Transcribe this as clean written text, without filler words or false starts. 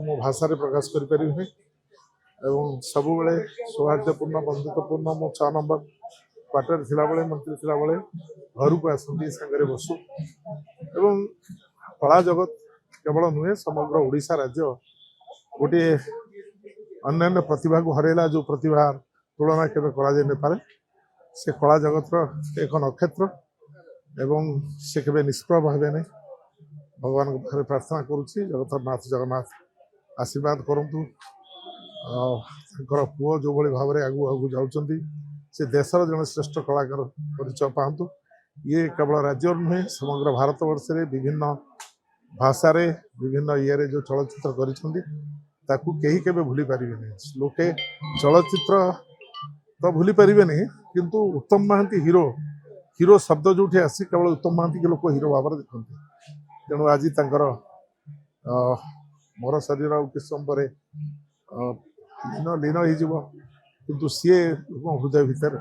मो भाषा प्रकाश करें सब सौहार्दपूर्ण बंधुत्वपूर्ण मो 6 नंबर क्वार्टर थिला बेले मंत्री थिला बेले घर को आसती सांगे बसु एवं कला जगत केवल नुहे समग्र ओडिशा राज्य गोटे अन्य प्रतिभा को हरेला जो प्रतिभा तुलना केवे करा से कला जगत एक नक्षत्र एवं से केवे निष्प्रभ हे नहीं भगवान को पाखे प्रार्थना करुच्ची जगतरनाथ जगन्नाथ आशीर्वाद करंतु पुओ जो भाई भाव में आगू आगू जाऊँच से देशर जन श्रेष्ठ कलाकार परिचय पातु ये केवल राज्य नुहे समग्र भारत वर्ष में विभिन्न भाषा विभिन्न ये जो चलचित्र कर भूली पारे लोके चलचित्र तो भूली पारे नहीं किंतु उत्तम महांती हीरो हीरो शब्द जो आसी केवल उत्तम महांती के लोक हीरो भाव देखते तेणु आज मोर शरीर किस समय लीन लीन हो किंतु सी हृदय भितर